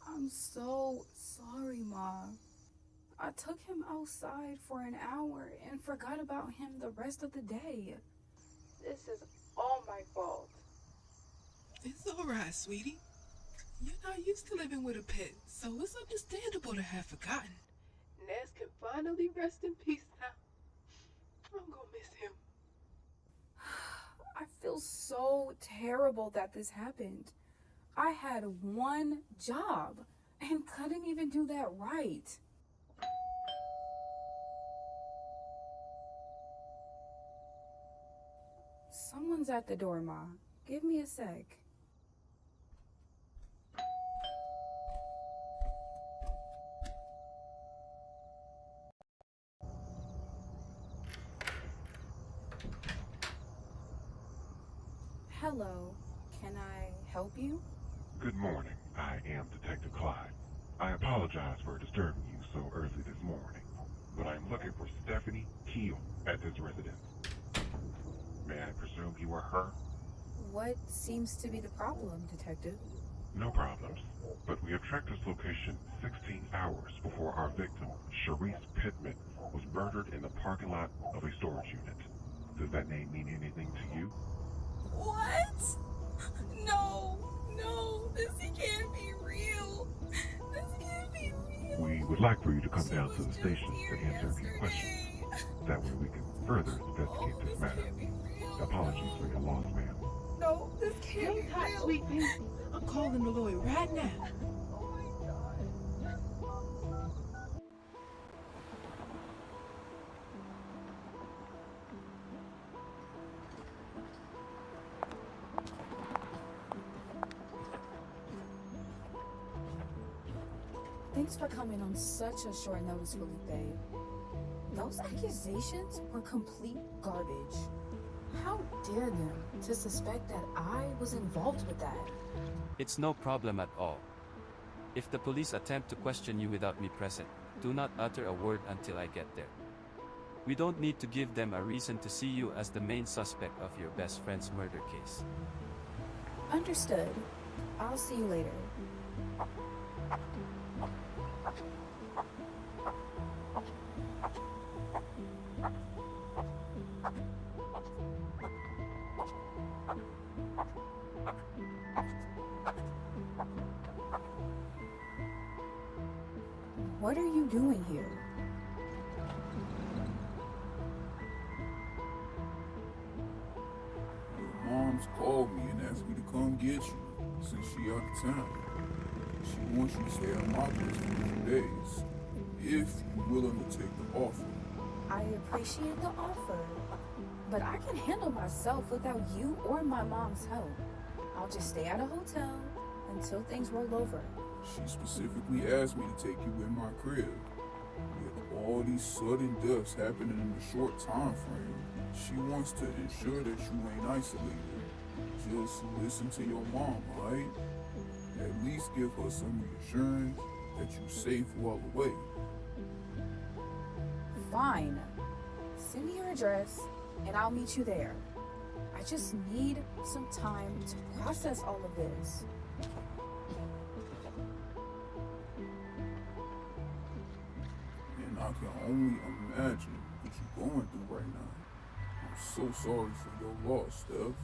I'm so sorry, Mom. I took him outside for an hour and forgot about him the rest of the day. This is all my fault. It's all right, sweetie. You're not used to living with a pet, so it's understandable to have forgotten. Nez can finally rest in peace now. I'm gonna miss him. I feel so terrible that this happened. I had one job and couldn't even do that right. Someone's at the door, Ma. Give me a sec. Hello. Can I help you? Good morning. I am Detective Clyde. I apologize for disturbing you so early this morning, but I'm looking for Stephanie Keel at this residence. May I presume you are her? What seems to be the problem, Detective? No problems, but we have tracked this location 16 hours before our victim, Sharice Pittman, was murdered in the parking lot of a storage unit. Does that name mean anything to you? What? No, this can't be real. This can't be real. We would like for you to come down to the station to answer a few questions. That way we can further investigate this matter. Apologies for your loss, ma'am. No, this can't be Hang tight, real. sweet pea. I'm calling the lawyer right now. Oh my God. Thanks for coming on such a short notice, Felipe. Those accusations were complete garbage. How dare them to suspect that I was involved with that? It's no problem at all. If the police attempt to question you without me present, do not utter a word until I get there. We don't need to give them a reason to see you as the main suspect of your best friend's murder case. Understood. I'll see you later. What are you doing here? Your mom's called me and asked me to come get you since she out of town. She wants you to stay on my place for a few days, if you're willing to take the offer. I appreciate the offer, but I can handle myself without you or my mom's help. I'll just stay at a hotel until things roll over. She specifically asked me to take you in my crib. With all these sudden deaths happening in a short time frame, she wants to ensure that you ain't isolated. Just listen to your mom, alright? At least give her some reassurance that you're safe while away. Fine. Send me your address and I'll meet you there. I just need some time to process all of this. And I can only imagine what you're going through right now. I'm so sorry for your loss, Steph.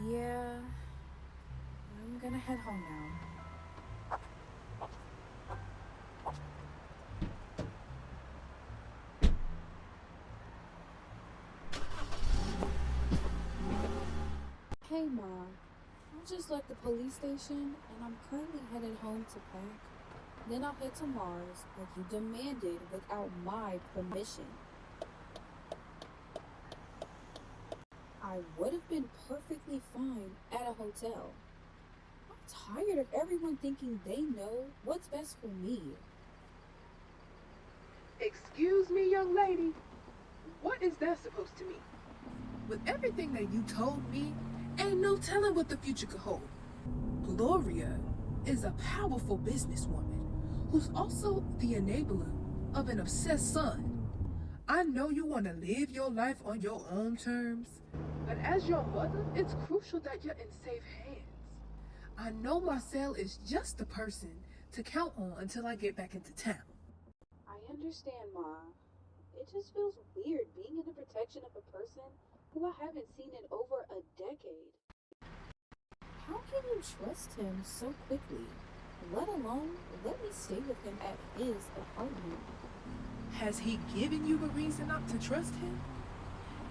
Yeah, I'm gonna head home now. Hey, Mom. I just left the police station and I'm currently headed home to pack. Then I'll head to Mars like you demanded without my permission. I would have been perfectly fine at a hotel. I'm tired of everyone thinking they know what's best for me. Excuse me, young lady. What is that supposed to mean? With everything that you told me, ain't no telling what the future could hold. Gloria is a powerful businesswoman who's also the enabler of an obsessed son. I know you want to live your life on your own terms, but as your mother, it's crucial that you're in safe hands. I know Marcel is just the person to count on until I get back into town. I understand, Ma. It just feels weird being in the protection of a person who I haven't seen in over a decade. How can you trust him so quickly? Let alone let me stay with him at his apartment. Has he given you a reason not to trust him?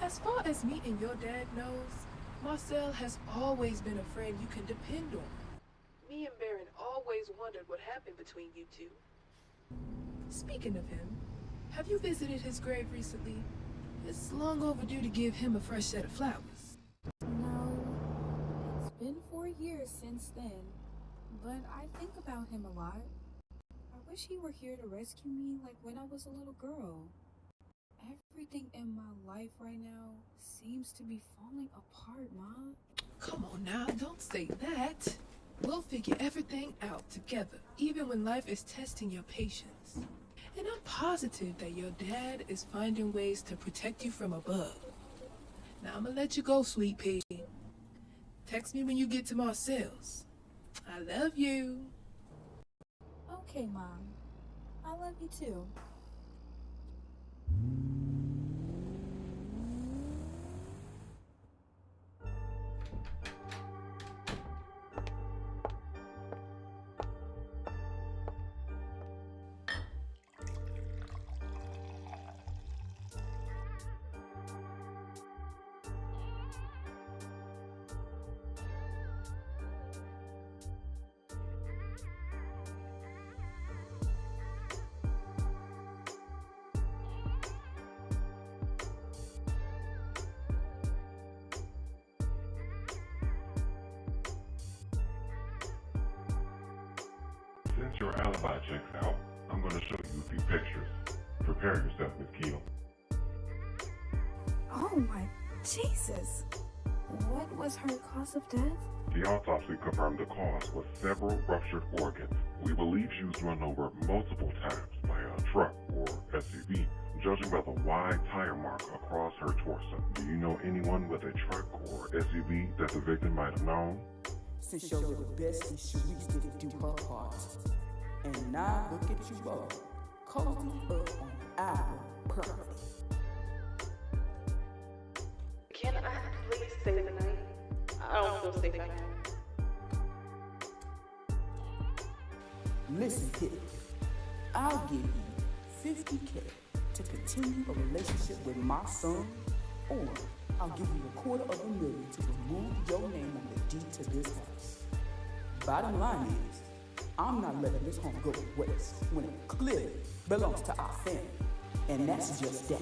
As far as me and your dad knows, Marcel has always been a friend you can depend on. Me and Baron always wondered what happened between you two. Speaking of him, have you visited his grave recently? It's long overdue to give him a fresh set of flowers. No, it's been 4 years since then, but I think about him a lot. I wish he were here to rescue me like when I was a little girl. Everything in my life right now seems to be falling apart, Mom. Come on now, don't say that. We'll figure everything out together, even when life is testing your patience. And I'm positive that your dad is finding ways to protect you from above. Now I'm gonna let you go, sweet pea. Text me when you get to Marcel's. I love you. Okay, Mom. I love you too. Since your alibi checks out, I'm going to show you a few pictures. Prepare yourself, Miss Keel. Oh my Jesus! What was her cause of death? The autopsy confirmed the cause was several ruptured organs. We believe she was run over multiple times by a truck or SUV, judging by the wide tire mark across her torso. Do you know anyone with a truck or SUV that the victim might have known? Since your little bestie Sharice didn't do her part. And now look at you both, cozy up on our property. Can I please stay the night? I don't feel safe now. Listen here, I'll give you $50K to continue a relationship with my son, or I'll give you $250,000 to remove your name on the deed to this house. Bottom line is, I'm not letting this home go to waste when it clearly belongs to our family, and that's just that.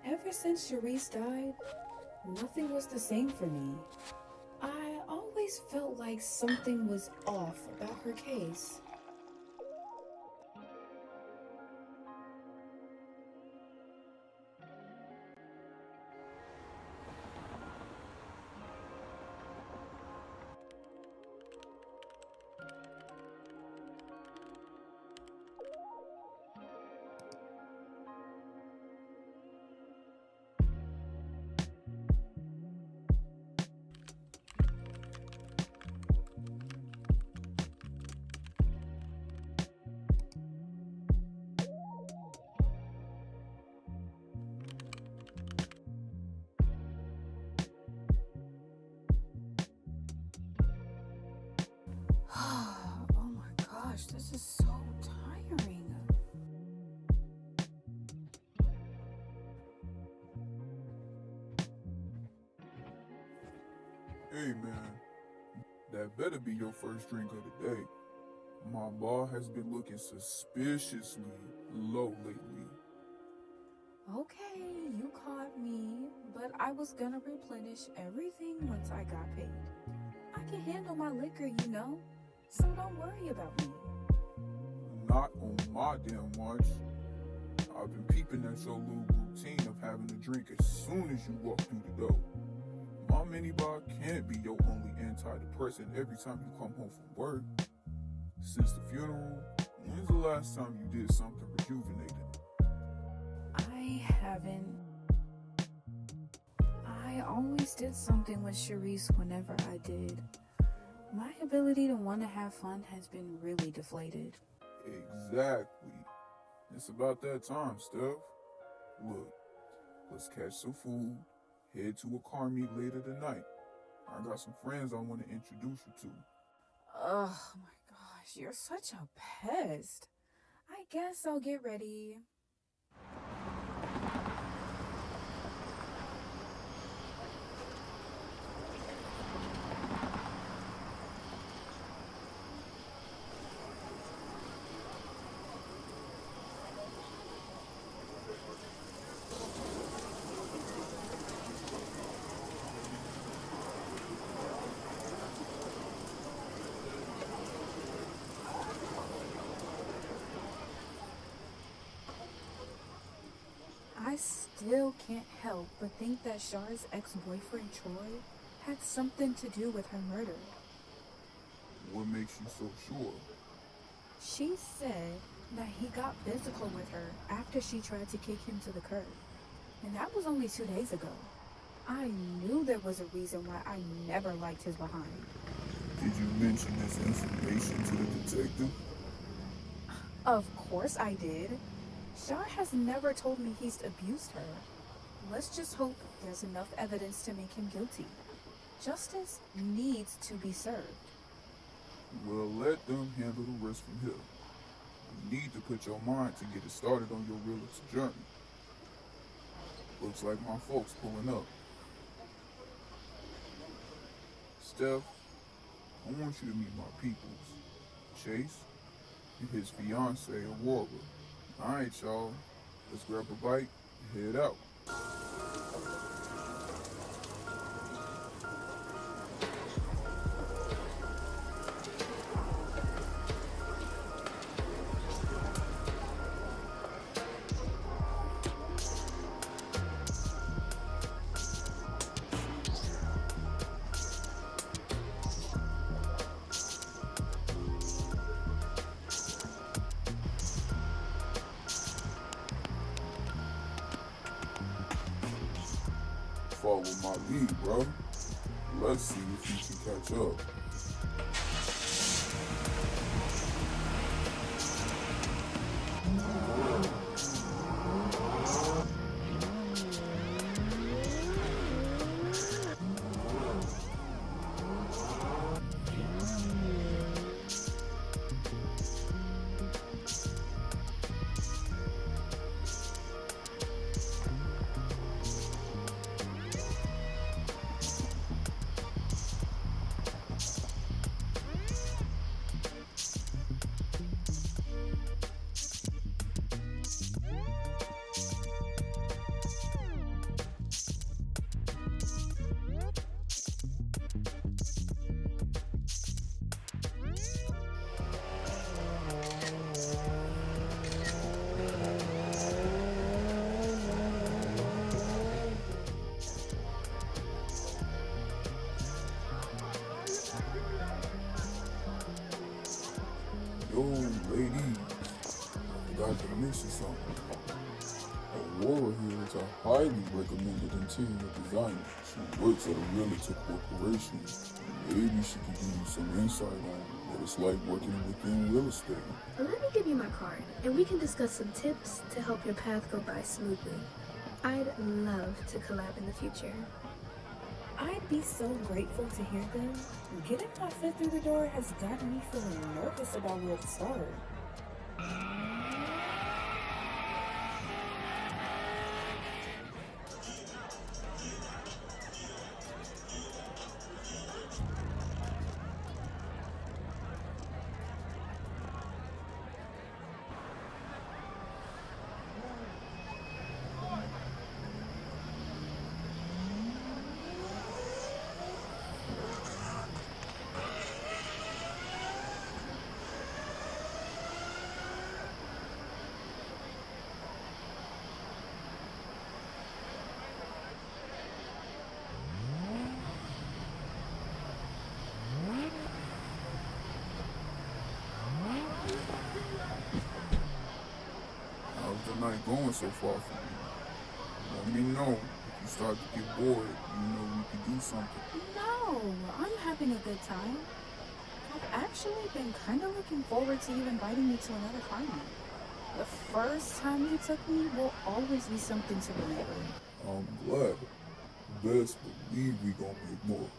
Ever since Charisse died, nothing was the same for me. I always felt like something was off about her case. Oh my gosh, this is so tiring. Hey man, that better be your first drink of the day. My bar has been looking suspiciously low lately. Okay, you caught me, but I was gonna replenish everything once I got paid. I can handle my liquor, you know, so don't worry about me. Not on my damn watch. I've been peeping at your little routine of having a drink as soon as you walk through the door. My minibar can't be your only antidepressant every time you come home from work. Since the funeral, when's the last time you did something rejuvenating? I haven't. I always did something with Charisse whenever I did. My ability to want to have fun has been really deflated. Exactly. It's about that time, Steph. Look, let's catch some food, head to a car meet later tonight. I got some friends I want to introduce you to. Oh my gosh, you're such a pest. I guess I'll get ready. I still can't help but think that Char's ex-boyfriend Troy had something to do with her murder. What makes you so sure? She said that he got physical with her after she tried to kick him to the curb. And that was only 2 days ago. I knew there was a reason why I never liked his behind. Did you mention this information to the detective? Of course I did. Char has never told me he's abused her. Let's just hope there's enough evidence to make him guilty. Justice needs to be served. Well, let them handle the rest from here. You need to put your mind to get it started on your realist journey. Looks like my folks pulling up. Steph, I want you to meet my peoples. Chase and his fiancee, Aurora. Alright, y'all. Let's grab a bite and head out. Follow my lead, bro. Let's see if you can catch up. Yo, ladies, I forgot to mention something. Aurora here is a highly recommended interior designer. She works at a realtor corporation. Maybe she could give you some insight on what it's like working within real estate. Let me give you my card, and we can discuss some tips to help your path go by smoothly. I'd love to collab in the future. I'd be so grateful to hear them. Getting my foot through the door has gotten me feeling nervous about where to start. How's the night going so far for you? Let me know. If you start to get bored, you know we could do something. No, I'm having a good time. I've actually been kind of looking forward to you inviting me to another party. The first time you took me will always be something to remember. I'm glad. Best believe we gonna make more.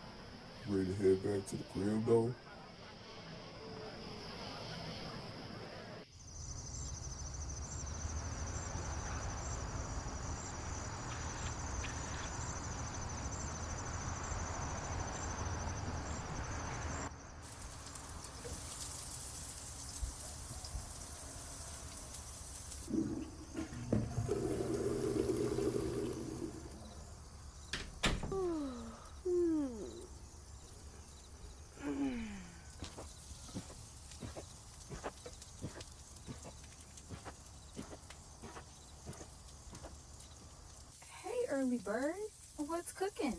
Ready to head back to the crib though? Hey, early bird, what's cooking?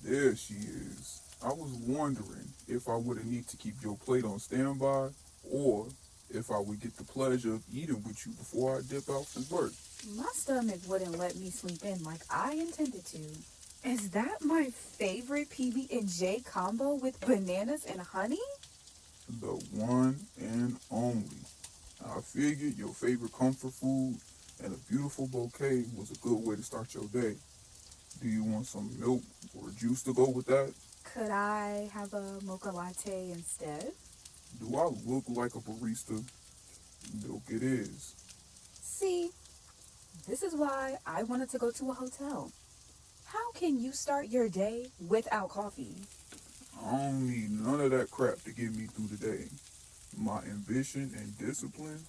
There she is. I was wondering if I would need to keep your plate on standby or if I would get the pleasure of eating with you before I dip out from work. My stomach wouldn't let me sleep in like I intended to. Is that my favorite PB&J combo with bananas and honey? The one and only. I figured your favorite comfort food and a beautiful bouquet was a good way to start your day. Do you want some milk or juice to go with that? Could I have a mocha latte instead? Do I look like a barista? Milk it is. See, this is why I wanted to go to a hotel. How can you start your day without coffee? I don't need none of that crap to get me through the day. My ambition and discipline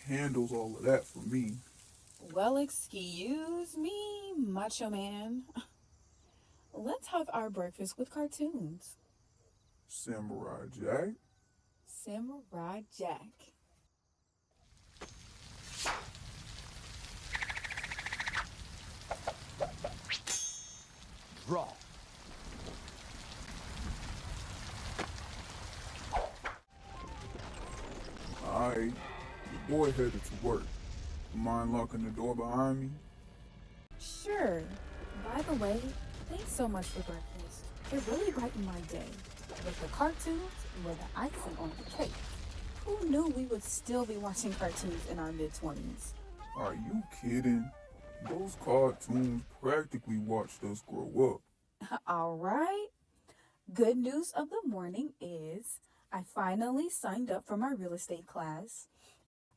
handles all of that for me. Well, excuse me, macho man. Let's have our breakfast with cartoons. Samurai Jack? Samurai Jack. Draw. Alright, the boy headed to work. Mind locking the door behind me? Sure. By the way, thanks so much for breakfast. It really brightened my day. With the cartoons were the icing on the cake. Who knew we would still be watching cartoons in our mid-20s? Are you kidding? Those cartoons practically watched us grow up. All right. Good news of the morning is I finally signed up for my real estate class.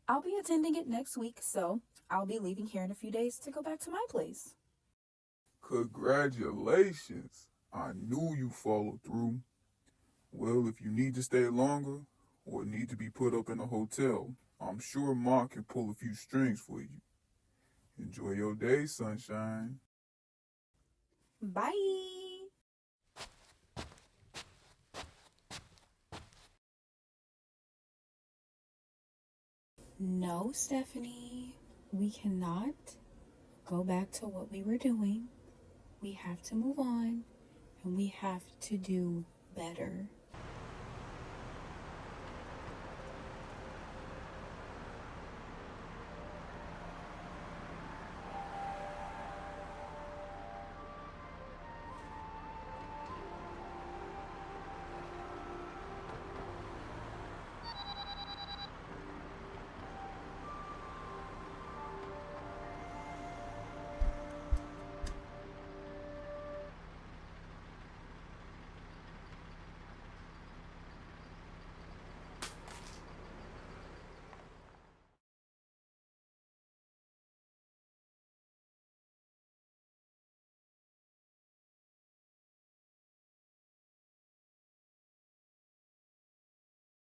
I'll be attending it next week, so I'll be leaving here in a few days to go back to my place. Congratulations. I knew you followed through. Well, if you need to stay longer or need to be put up in a hotel, I'm sure Ma can pull a few strings for you. Enjoy your day, sunshine. Bye. No, Stephanie, we cannot go back to what we were doing. We have to move on and we have to do better.